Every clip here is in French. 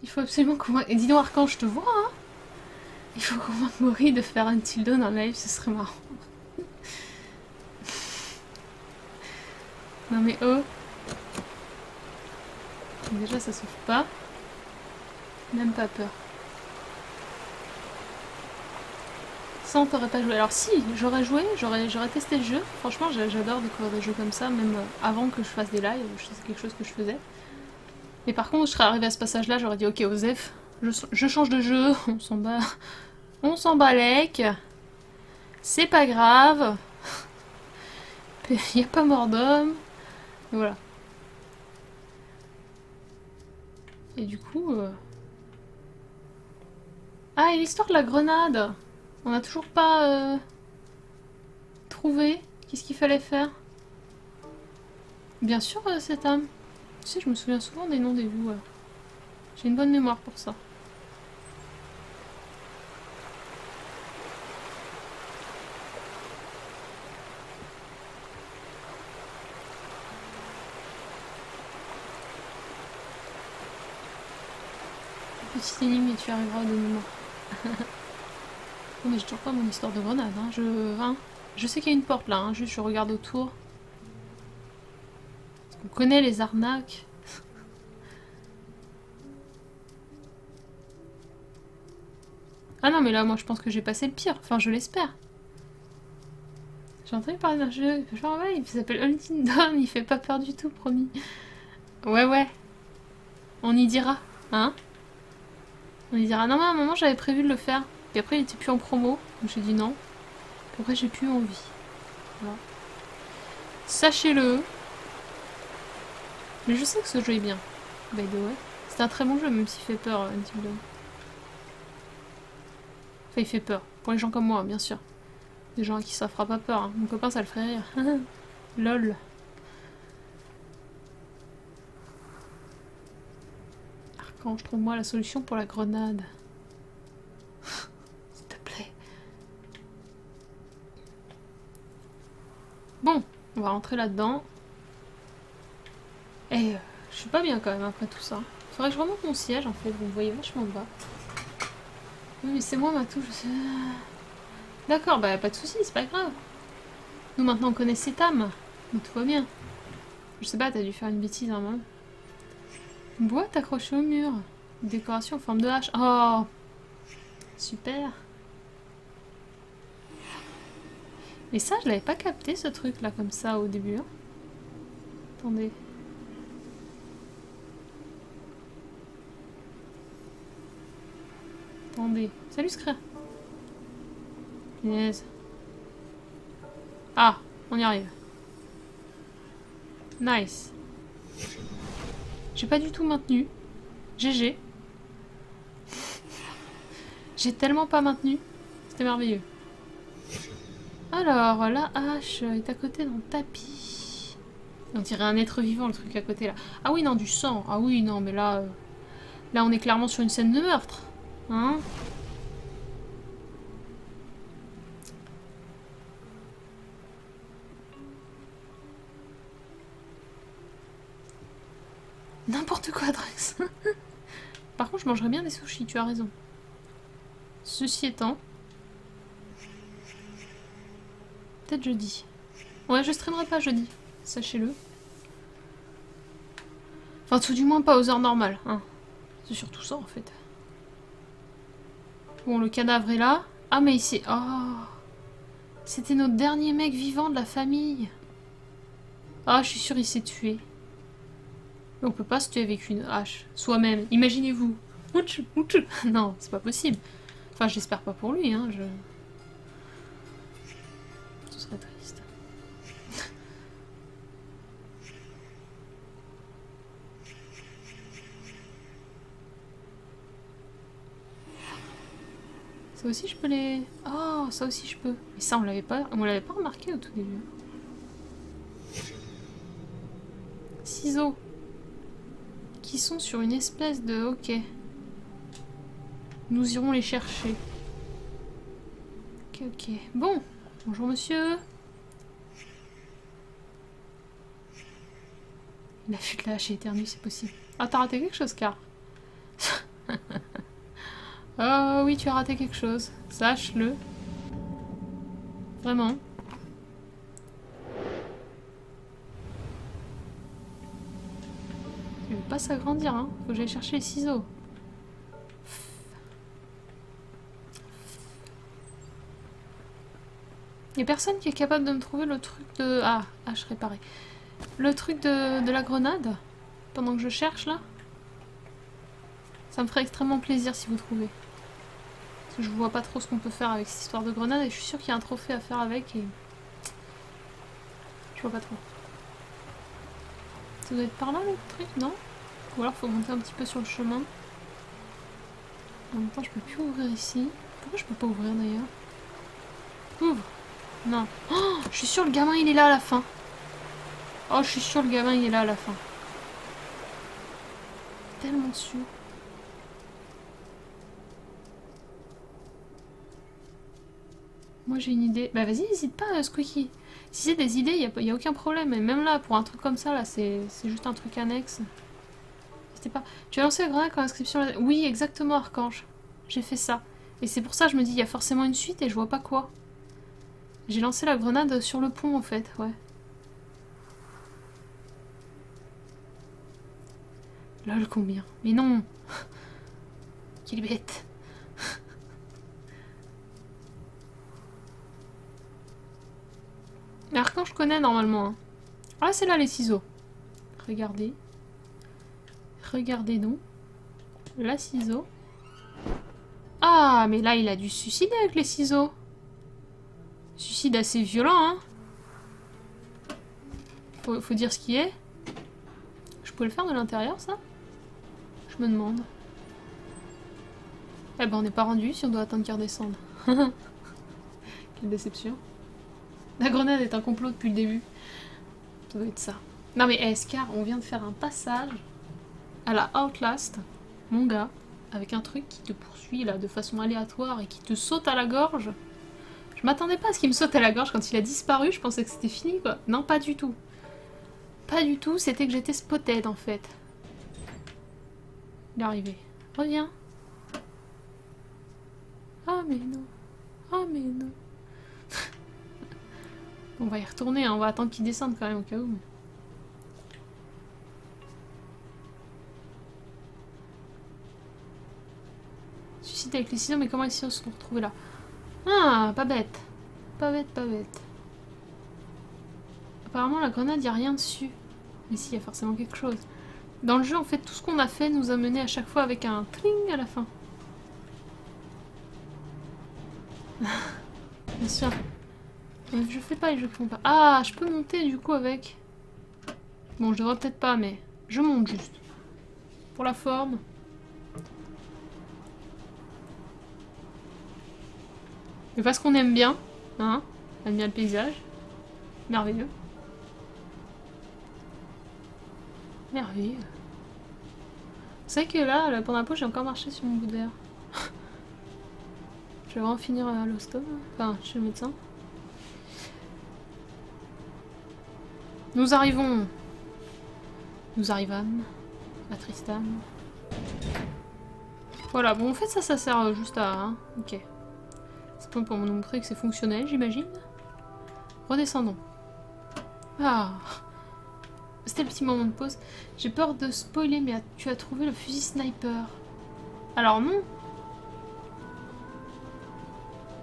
Il faut absolument qu'on... Et dis donc Archange, je te vois, hein. Il faut qu'on convainque Mori de faire un tildo dans le live, ce serait marrant. Non mais oh. Déjà ça s'ouvre pas. Même pas peur. Ça on t'aurait pas joué. Alors si, j'aurais joué, j'aurais testé le jeu. Franchement j'adore découvrir des jeux comme ça, même avant que je fasse des lives, c'est quelque chose que je faisais. Mais par contre je serais arrivée à ce passage là, j'aurais dit ok Osef, je change de jeu, on s'en bat. On s'en balèque. C'est pas grave. Il n'y a pas mort d'homme. Voilà. Et du coup... Ah, et l'histoire de la grenade. On n'a toujours pas trouvé. Qu'est-ce qu'il fallait faire? Bien sûr, cette âme. Tu sais, je me souviens souvent des noms des viewers. J'ai une bonne mémoire pour ça. Petite énigme et tu arriveras au dénouement. Non mais j'ai toujours pas mon histoire de grenade. Hein. Je sais qu'il y a une porte là, hein. Juste je regarde autour. On connaît les arnaques. Ah non mais là moi je pense que j'ai passé le pire. Enfin je l'espère. J'ai entendu parler d'un jeu. Genre ouais, il s'appelle Until Dawn. Il fait pas peur du tout, promis. Ouais. On y dira. Hein? On lui dira non mais à un moment j'avais prévu de le faire. Puis après il était plus en promo. Donc j'ai dit non. Puis après j'ai plus envie. Voilà. Sachez-le. Mais je sais que ce jeu est bien. By the way. C'est un très bon jeu même s'il fait peur Until Dawn. Enfin il fait peur. Pour les gens comme moi bien sûr. Des gens à qui ça fera pas peur. Hein. Mon copain ça le ferait rire. Lol. Archange, trouve-moi la solution pour la grenade. S'il te plaît. Bon, on va rentrer là-dedans. Et je suis pas bien quand même après tout ça. Faudrait que je remonte mon siège en fait, vous me voyez vachement bas. Oui mais c'est moi Matou, je sais... D'accord, bah pas de soucis, c'est pas grave. Nous maintenant on connaît cette âme. Donc tout va bien. Je sais pas, t'as dû faire une bêtise un moment. Une boîte accrochée au mur. Une décoration en forme de hache. Oh, super. Mais ça, je l'avais pas capté ce truc là comme ça au début. Hein. Attendez. Attendez. Salut Scré. Yes. Ah, on y arrive. Nice. J'ai pas du tout maintenu. GG. J'ai tellement pas maintenu. C'était merveilleux. Alors, la hache est à côté d'un tapis. On dirait un être vivant le truc à côté là. Ah oui, non, du sang. Ah oui, non, mais là... Là, on est clairement sur une scène de meurtre. Hein? N'importe quoi, Drax. Par contre, je mangerais bien des sushis, tu as raison. Ceci étant... Peut-être jeudi. Ouais, je streamerai pas jeudi, sachez-le. Enfin, tout du moins pas aux heures normales. Hein. C'est surtout ça, en fait. Bon, le cadavre est là. Ah, mais ici... Oh, c'était notre dernier mec vivant de la famille. Ah, je suis sûre il s'est tué. Mais on peut pas se tuer avec une hache. Soi-même. Imaginez-vous. Non, c'est pas possible. Enfin, j'espère pas pour lui, hein. Ce serait triste. Ça aussi, je peux les... Oh, ça aussi, je peux. Mais ça, on l'avait pas remarqué au tout début. Ciseaux. Qui sont sur une espèce de... Ok. Nous irons les chercher. Ok. Bon. Bonjour, monsieur. Il a fui de la hache et éternue, c'est possible. Ah, t'as raté quelque chose, car. Oh oui, tu as raté quelque chose. Sache-le. Vraiment. Je vais pas s'agrandir, hein. Faut que j'aille chercher les ciseaux. Y'a personne qui est capable de me trouver le truc de... Ah, je réparais. Le truc de la grenade. Pendant que je cherche, là. Ça me ferait extrêmement plaisir si vous trouvez. Parce que je vois pas trop ce qu'on peut faire avec cette histoire de grenade. Et je suis sûre qu'il y a un trophée à faire avec. Et... je vois pas trop. Ça doit être par là, le truc, non? Ou alors faut monter un petit peu sur le chemin. En même temps, je peux plus ouvrir ici. Pourquoi je peux pas ouvrir, d'ailleurs? Ouvre! Non. Oh, je suis sûre le gamin il est là à la fin. Oh, je suis sûre le gamin il est là à la fin. Tellement sûr. Moi j'ai une idée. Bah vas-y, n'hésite pas, Squeaky. Si c'est des idées, y a aucun problème. Et même là, pour un truc comme ça, là, c'est juste un truc annexe. N'hésitez pas. Tu as lancé la grenade quand l'inscription... Oui, exactement, Archange. J'ai fait ça. Et c'est pour ça que je me dis, il y a forcément une suite et je vois pas quoi. J'ai lancé la grenade sur le pont en fait, ouais. Lol, combien? Mais non. Quelle bête. Archange je connais normalement. Hein. Ah, c'est là les ciseaux. Regardez. Regardez donc. La ciseau. Ah, mais là il a dû se suicider avec les ciseaux. Suicide assez violent, hein. Faut dire ce qui est. Je peux le faire de l'intérieur, ça? Je me demande. Eh ben, on n'est pas rendu si on doit attendre qu'il redescende. Quelle déception. La grenade est un complot depuis le début. Ça doit être ça. Non mais, Scar, on vient de faire un passage à la Outlast, mon gars, avec un truc qui te poursuit, là, de façon aléatoire et qui te saute à la gorge. Je m'attendais pas à ce qu'il me saute à la gorge quand il a disparu, je pensais que c'était fini quoi. Non, pas du tout. Pas du tout, c'était que j'étais spotted en fait. Il est arrivé. Reviens. Ah mais non. Ah mais non. On va y retourner, hein. On va attendre qu'il descende quand même au cas où. Suicide avec les ciseaux, mais comment les ciseaux se sont retrouvés là? Ah, pas bête. Pas bête, pas bête. Apparemment, la grenade, y a rien dessus. Mais si, y a forcément quelque chose. Dans le jeu, en fait, tout ce qu'on a fait nous a mené à chaque fois avec un tring à la fin. Bien sûr. Je fais pas les jeux qui font pas. Ah, je peux monter du coup avec. Bon, je devrais peut-être pas, mais je monte juste. Pour la forme. Et parce qu'on aime bien, hein, on aime bien le paysage. Merveilleux. Merveilleux. C'est vrai que là, pendant la pause, j'ai encore marché sur mon bout d'air. Je vais vraiment finir à l'hosto, enfin, chez le médecin. Nous arrivons. Nous arrivâmes à Tristan. Voilà, bon, en fait, ça sert juste à... Hein, ok. C'est bon pour me montrer que c'est fonctionnel, j'imagine. Redescendons. Ah. C'était le petit moment de pause. J'ai peur de spoiler, mais tu as trouvé le fusil sniper. Alors non.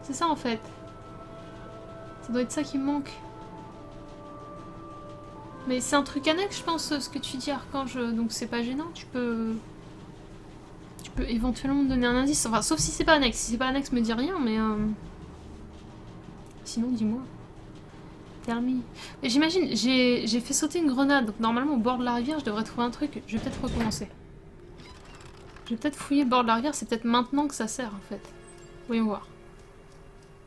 C'est ça en fait. Ça doit être ça qui me manque. Mais c'est un truc annexe, je pense, ce que tu dis, Archange. Donc c'est pas gênant. Tu peux éventuellement me donner un indice. Enfin, sauf si c'est pas annexe. Si c'est pas annexe, me dis rien, mais... Sinon, dis-moi. Thermie. J'imagine, j'ai fait sauter une grenade, donc normalement au bord de la rivière, je devrais trouver un truc. Je vais peut-être recommencer. Je vais peut-être fouiller le bord de la rivière, c'est peut-être maintenant que ça sert en fait. Voyons voir.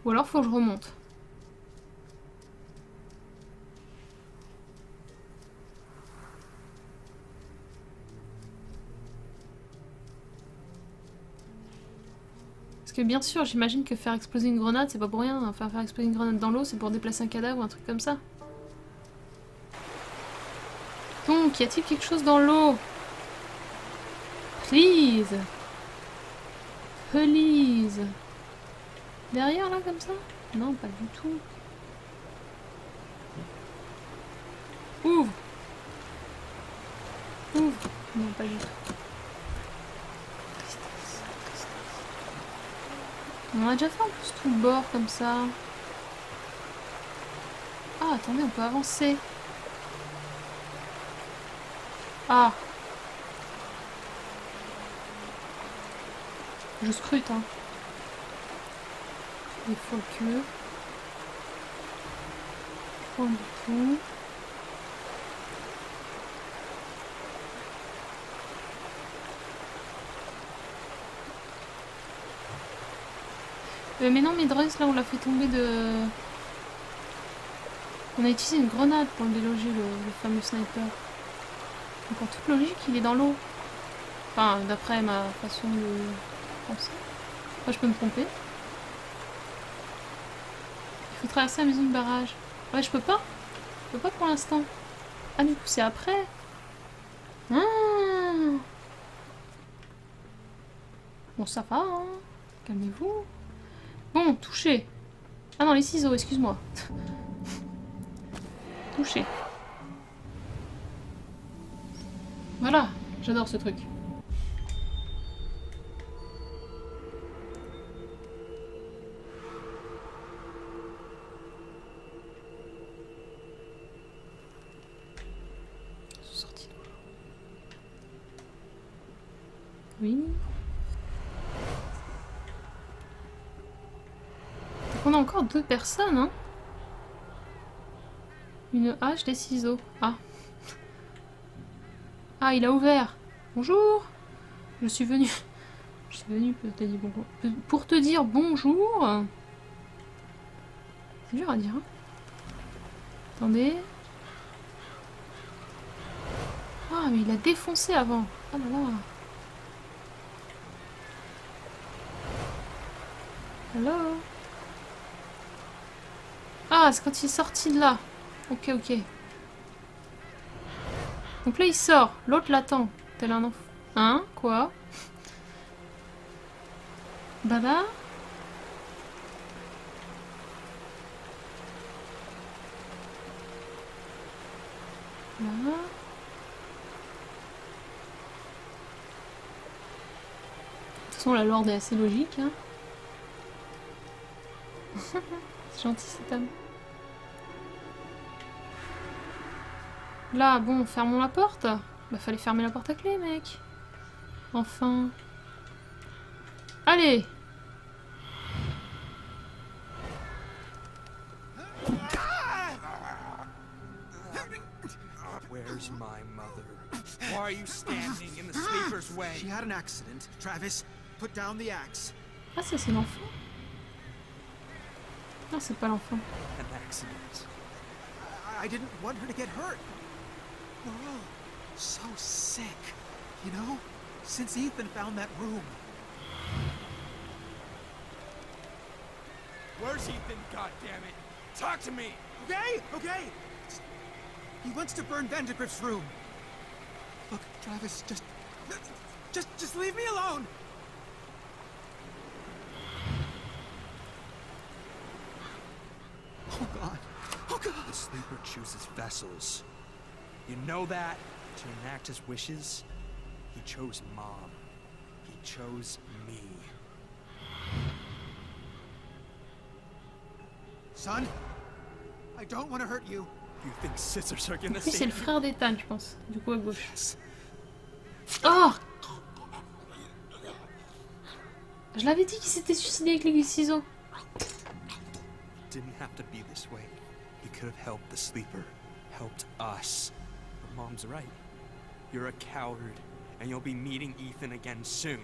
Ou alors faut que je remonte. Parce que bien sûr, j'imagine que faire exploser une grenade, c'est pas pour rien. Enfin, faire exploser une grenade dans l'eau, c'est pour déplacer un cadavre ou un truc comme ça. Donc, y a-t-il quelque chose dans l'eau? Please! Please. Derrière là comme ça? Non, pas du tout. Ouvre. Ouvre. Non, pas du tout. On a déjà fait en plus tout le bord comme ça. Ah, attendez, on peut avancer. Ah. Je scrute, hein. Il faut que... Pas du tout. Mais non, Midrise, là, on l'a fait tomber de... On a utilisé une grenade pour le déloger, le fameux sniper. Donc en toute logique, il est dans l'eau. Enfin, d'après ma façon de penser. Enfin, je peux me tromper. Il faut traverser la maison de barrage. Ouais, je peux pas. Je peux pas pour l'instant. Ah, du coup, c'est après. Ah. Bon, ça va, hein. Calmez-vous. Bon, touché. Ah non, les ciseaux, excuse-moi. Touché. Voilà, j'adore ce truc. Sortie. Oui. Donc on a encore 2 personnes, hein. Une hache, des ciseaux. Ah. Ah, il a ouvert. Bonjour. Je suis venue. Je suis venue pour te dire bonjour. C'est dur à dire. Hein. Attendez. Ah, mais il a défoncé avant. Ah là là. Hello. Ah, c'est quand il est sorti de là. Ok, ok. Donc là, il sort. L'autre l'attend. Tel un enfant. Hein? Quoi? Baba? Là. De toute façon, la lore est assez logique. Hein. C'est gentil cet homme. Là, bon, fermons la porte. Bah, fallait fermer la porte à clé, mec. Enfin. Allez! Where's my mother? Why are you standing in the sleeper's way? She had an accident. Travis, put down the axe. Ah, ça, c'est l'enfant. Ah, c'est pas l'enfant. An accident. I didn't want her to get hurt. We're all so sick, you know? Since Ethan found that room. Where's Ethan, goddammit? Talk to me! Okay, okay. He wants to burn Vandergrift's room. Look, Travis, just leave me alone. Oh God. Oh God. The sleeper chooses vessels. You know that? To enact his wishes? He chose Mom. He chose me. Son, I don't want to hurt you. You think scissors are gonna Lui, c'est save le you? frère d'Ethan, je pense. Du coup, à gauche. Oh! Je l'avais dit qu'il s'était suicidé avec les ciseaux. Didn't have to be this way. He could have helped the sleeper. Helped us. But Mom's right. You're a coward. And you'll be meeting Ethan again soon.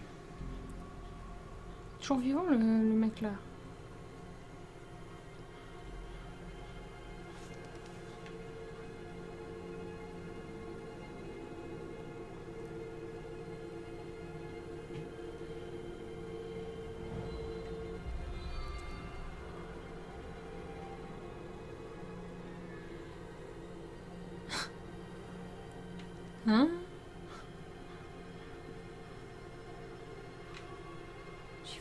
Toujours vivant, le mec là. Hein? J'ai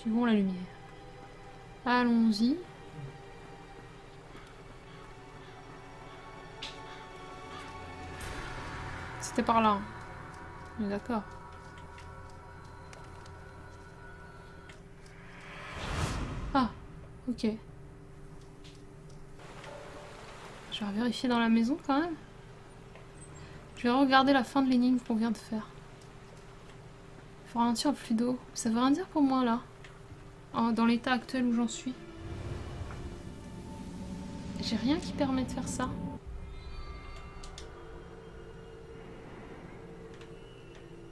Suivons la lumière. Allons-y. C'était par là. On est d'accord. Ah, ok. Je vais vérifier dans la maison quand même. Je vais regarder la fin de l'énigme qu'on vient de faire. Il faut ralentir le flux d'eau. Ça veut rien dire pour moi là. Dans l'état actuel où j'en suis. J'ai rien qui permet de faire ça.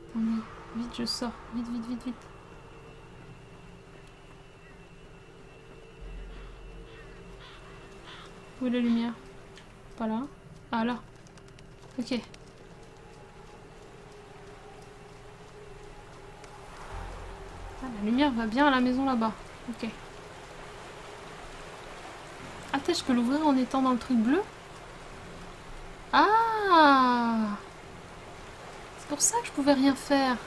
Attendez, vite je sors. Vite, vite, vite, vite. Où est la lumière? Pas là. Ah là. Ok. Ah, la lumière va bien à la maison là-bas. Ok. Ah peut-être je peux l'ouvrir en étant dans le truc bleu? Ah! C'est pour ça que je pouvais rien faire.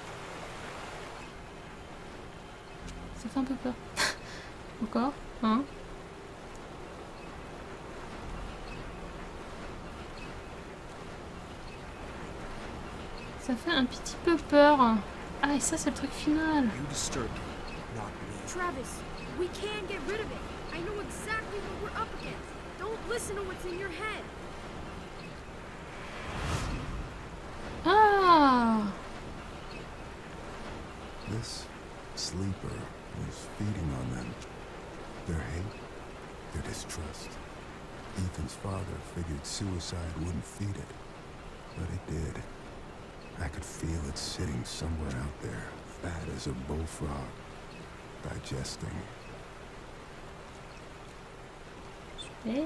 Ça fait un peu peur. Encore? Hein? Ça fait un petit peu peur. Ah, et ça, c'est le truc final. You disturbed me, not me. Travis, we can get rid of it. I know exactly what we're up against. Don't listen to what's in your head. Ah! This sleeper was feeding on them. Their hate, their distrust. Ethan's father figured suicide wouldn't feed it, but it did. I could feel it sitting somewhere out there, fat as a bullfrog, digesting. Super.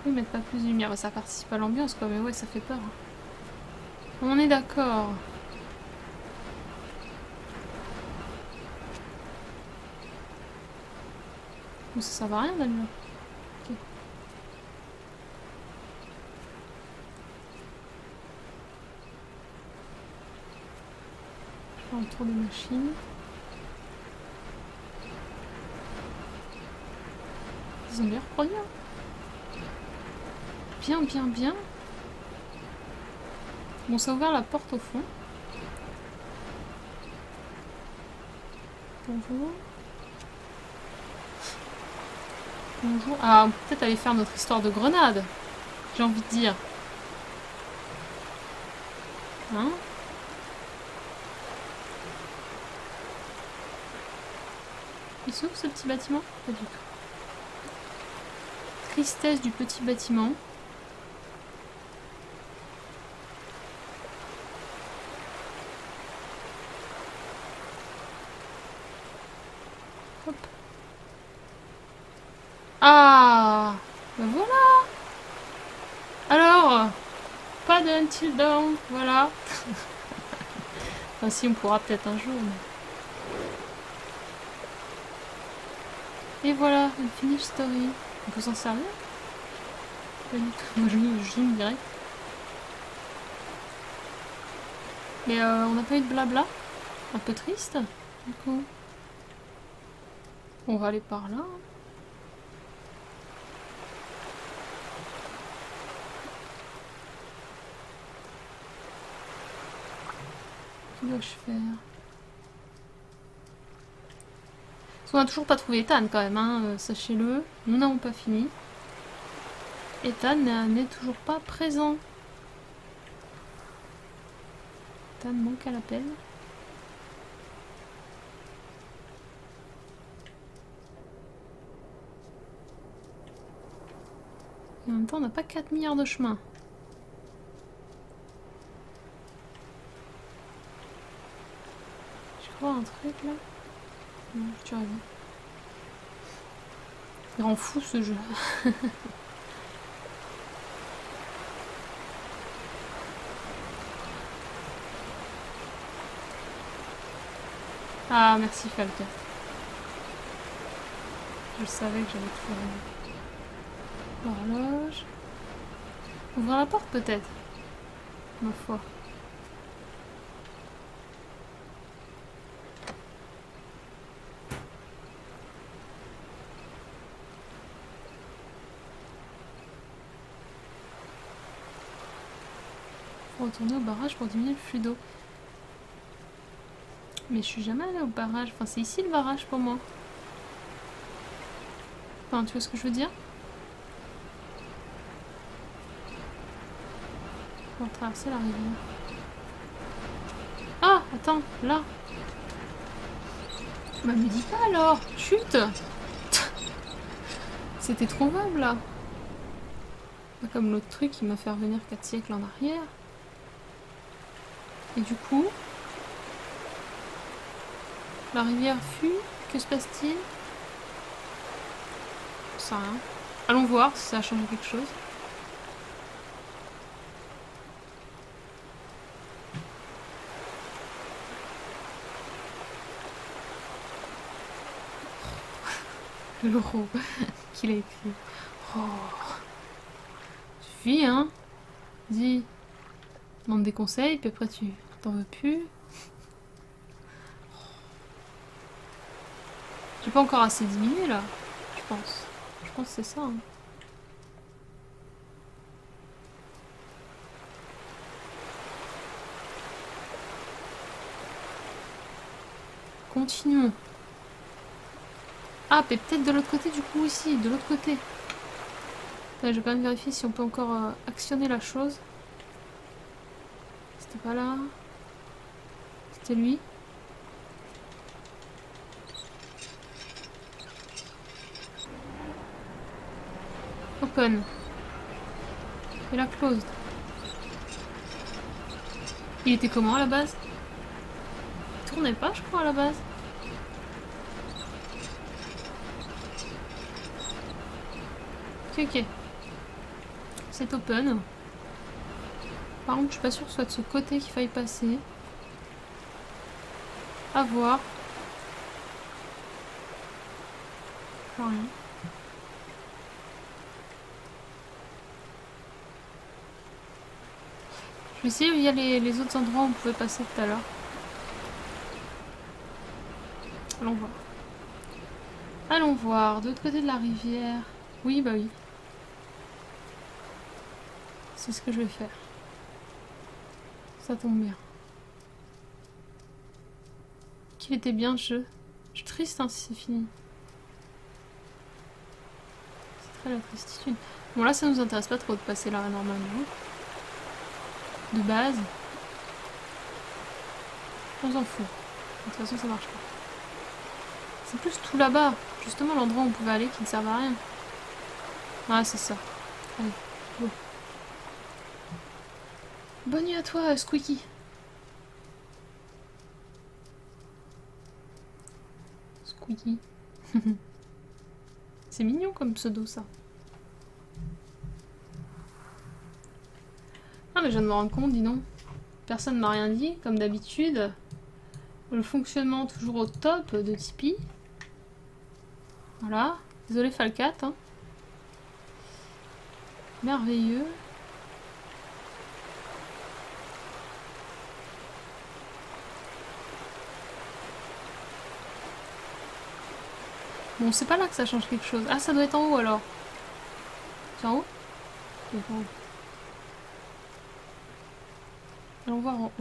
Oui, mettre pas plus de lumière, ça participe à l'ambiance quoi, mais ouais, ça fait peur. On est d'accord. Bon, ça sert à rien d'aller là. Ok. Je fais un tour de machine. Ils ont bien refroidi. Hein. Bien, bien, bien. Bon, ça a ouvert la porte au fond. Bonjour. Bonjour. Ah, on peut peut-être aller faire notre histoire de grenade. J'ai envie de dire. Hein? Il s'ouvre ce petit bâtiment? Pas du tout. Tristesse du petit bâtiment. Hop. Ah, ben voilà. Alors, pas de Until Dawn, voilà. Enfin si, on pourra peut-être un jour. Mais... Et voilà, une finish story. On peut s'en servir? Pas du tout. Moi je zoome direct. Mais on n'a pas eu de blabla. Un peu triste. Du coup. On va aller par là. Que dois-je faire? Parce qu'on n'a toujours pas trouvé Ethan quand même, hein, sachez-le. Nous n'avons pas fini. Ethan n'est toujours pas présent. Ethan manque à l'appel. Et en même temps, on n'a pas 4 milliards de chemins. Je crois un truc là. Non, tu as raison. Il rend fou ce jeu. Ah, merci Falca. Je savais que j'allais tout faire. Horloge. Ouvrir la porte peut-être. Ma foi. Faut retourner au barrage pour diminuer le flux d'eau. Mais je suis jamais allée au barrage. Enfin, c'est ici le barrage pour moi. Enfin, tu vois ce que je veux dire? On va traverser la rivière. Ah, attends, là. Bah, me dis pas alors. Chut. C'était trouvable là. Pas comme l'autre truc qui m'a fait revenir 4 siècles en arrière. Et du coup, la rivière fuit. Que se passe-t-il? Je sais rien. Allons voir si ça a changé quelque chose. L'euro qu'il a écrit. Oh. Suffit, hein. Dis. Demande des conseils, puis après tu t'en veux plus. J'ai pas encore assez diminué là, je pense. Je pense que c'est ça. Hein. Continuons. Ah, mais peut-être de l'autre côté du coup ici, de l'autre côté. Là, je vais quand même vérifier si on peut encore actionner la chose. C'était pas là. C'était lui. Open. Et la closed. Il était comment à la base? Il tournait pas, je crois, à la base. Ok. C'est open. Par contre, je suis pas sûre que ce soit de ce côté qu'il faille passer. À voir. Rien. Je vais essayer où il y a les autres endroits où on pouvait passer tout à l'heure. Allons voir. Allons voir. De l'autre côté de la rivière. Oui, bah oui. C'est ce que je vais faire. Ça tombe bien. Qu'il était bien ce jeu. Je suis triste hein, si c'est fini. C'est très la tristitude. Bon là ça nous intéresse pas trop de passer là normalement. De base. On s'en fout. De toute façon ça marche pas. C'est plus tout là-bas. Justement l'endroit où on pouvait aller qui ne servait à rien. Ah c'est ça. Allez, go. Bonne nuit à toi, Squeaky. Squeaky. C'est mignon comme pseudo, ça. Ah, mais je viens de me rendre compte, dis donc. Personne m'a rien dit, comme d'habitude. Le fonctionnement toujours au top de Tipeee. Voilà. Désolé, Falcat. Hein. Merveilleux. Bon, c'est pas là que ça change quelque chose. Ah, ça doit être en haut alors. C'est en haut? C'est en haut. Allons voir en haut.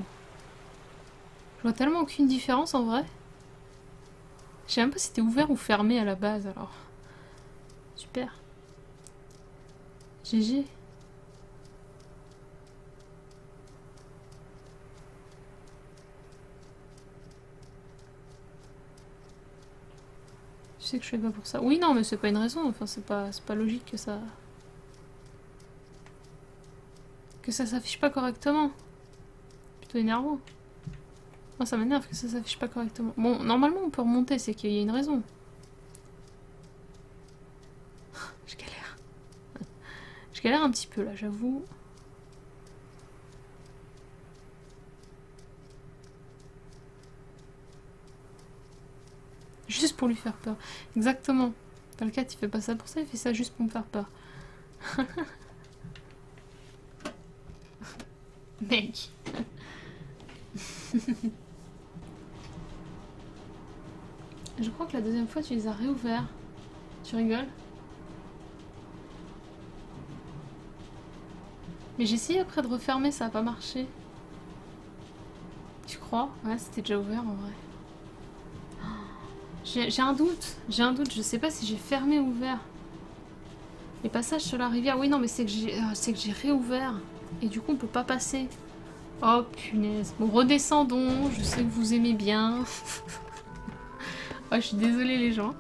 Je vois tellement aucune différence en vrai. Je sais même pas si c'était ouvert ou fermé à la base alors. Super. GG. Je sais que je fais pas pour ça. Oui, non, mais c'est pas une raison. Enfin, c'est pas logique que ça... Que ça s'affiche pas correctement. Plutôt énervant. Moi, ça m'énerve que ça s'affiche pas correctement. Bon, normalement, on peut remonter. C'est qu'il y a une raison. Je galère. Je galère un petit peu, là, j'avoue. Juste pour lui faire peur. Exactement. Palcat, il fait pas ça pour ça, il fait ça juste pour me faire peur. Mec. Je crois que la deuxième fois, tu les as réouverts. Tu rigoles? Mais j'ai essayé après de refermer, ça a pas marché. Tu crois? Ouais, c'était déjà ouvert en vrai. J'ai un doute, je sais pas si j'ai fermé ou ouvert. Les passages sur la rivière, oui non mais c'est que j'ai réouvert. Et du coup on peut pas passer. Oh punaise. Bon redescendons, je sais que vous aimez bien. Oh, je suis désolée les gens.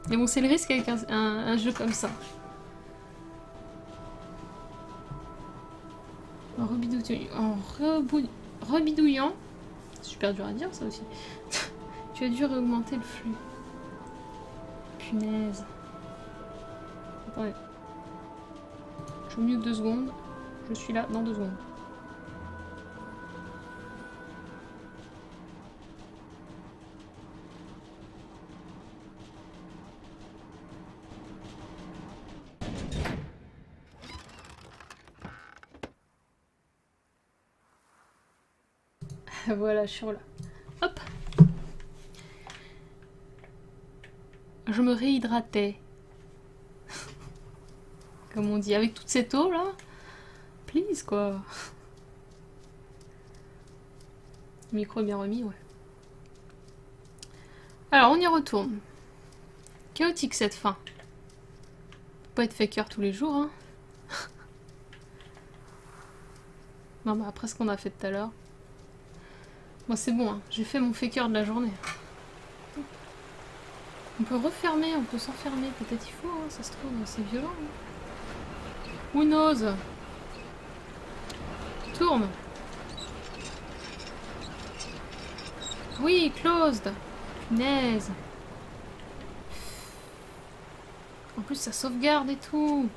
Mais bon c'est le risque avec un jeu comme ça. En rebidouillant. Super dur à dire ça aussi. Tu as dû réaugmenter le flux. Punaise. Attendez. Je mute 2 secondes. Je suis là dans 2 secondes. Voilà, je suis là. Hop. Je me réhydratais. Comme on dit, avec toute cette eau là. Please quoi. Le micro est bien remis, ouais. Alors, on y retourne. Chaotique cette fin. Faut pas être faker tous les jours, hein. Non, bah après ce qu'on a fait tout à l'heure. Bon, c'est bon, hein. J'ai fait mon faker de la journée. On peut refermer, on peut s'enfermer. Peut-être il faut, hein, ça se trouve, c'est violent. Hein. Who knows? Tourne. Oui, closed. Punaise. En plus, ça sauvegarde et tout.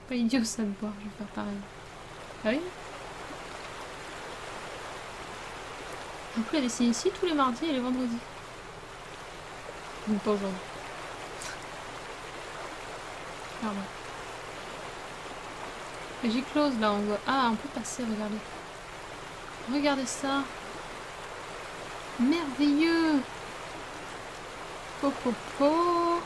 Pas idiot ça de boire, je vais faire pareil. Ah oui? En plus, elle est signée ici tous les mardis et les vendredis. Donc pas aujourd'hui. Pardon. Et j'ai close là, on voit. Ah, on peut passer, regardez. Regardez ça. Merveilleux. Popopo.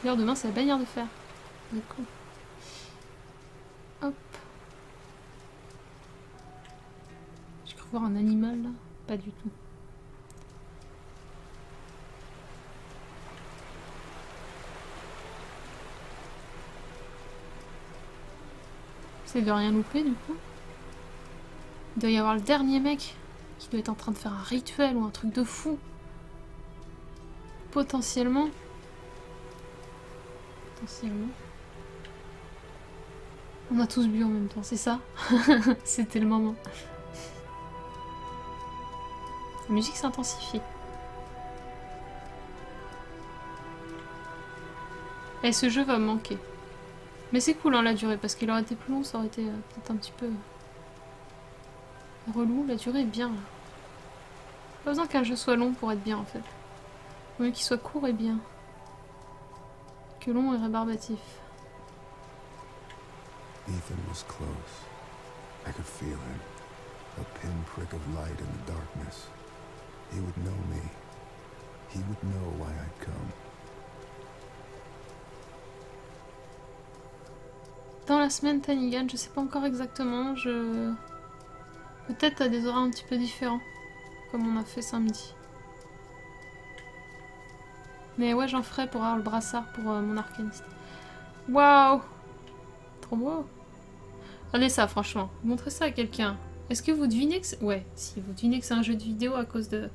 D'ailleurs, demain, c'est la bannière de fer. C'est cool. Hop. J'ai cru voir un animal là. Pas du tout. C'est de rien louper du coup. Il doit y avoir le dernier mec qui doit être en train de faire un rituel ou un truc de fou. Potentiellement. On a tous bu en même temps, c'est ça? C'était le moment. La musique s'intensifie. Et ce jeu va me manquer. Mais c'est cool hein, la durée, parce qu'il aurait été plus long, ça aurait été peut-être un petit peu relou. La durée est bien là. Pas besoin qu'un jeu soit long pour être bien en fait. Au mieux qu'il soit court et bien. Que long et rébarbatif. Ethan was close. I could feel him. A pinprick of light in the darkness. He would know me. He would know why I'd come. Dans la semaine Tanigan, je sais pas encore exactement, peut-être à des horaires un petit peu différents, comme on a fait samedi. Mais ouais, j'en ferai pour avoir le brassard pour mon arcaniste. Waouh! Trop beau! Regardez ça, franchement. Montrez ça à quelqu'un. Est-ce que vous devinez que c'est... Ouais, si, vous devinez que c'est un jeu de vidéo à cause de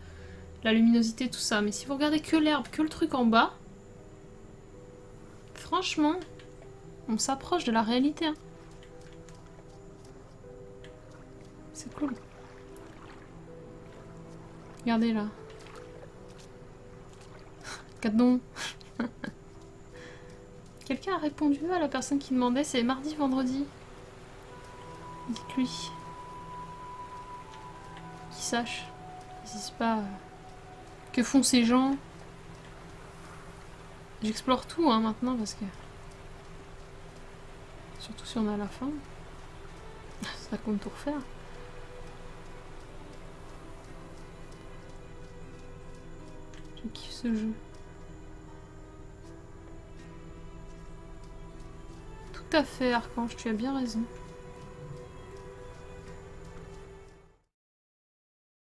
la luminosité, tout ça. Mais si vous regardez que l'herbe, que le truc en bas... Franchement... On s'approche de la réalité. Hein. C'est cool. Regardez là. Cadon. Quelqu'un a répondu à la personne qui demandait, c'est mardi, vendredi. Dites-lui. Qu'il sache. Qu'ils disent pas... Que font ces gens? J'explore tout hein, maintenant parce que... Surtout si on a la fin. Ça compte tout refaire. ce jeu. Tout à fait, Archange, tu as bien raison.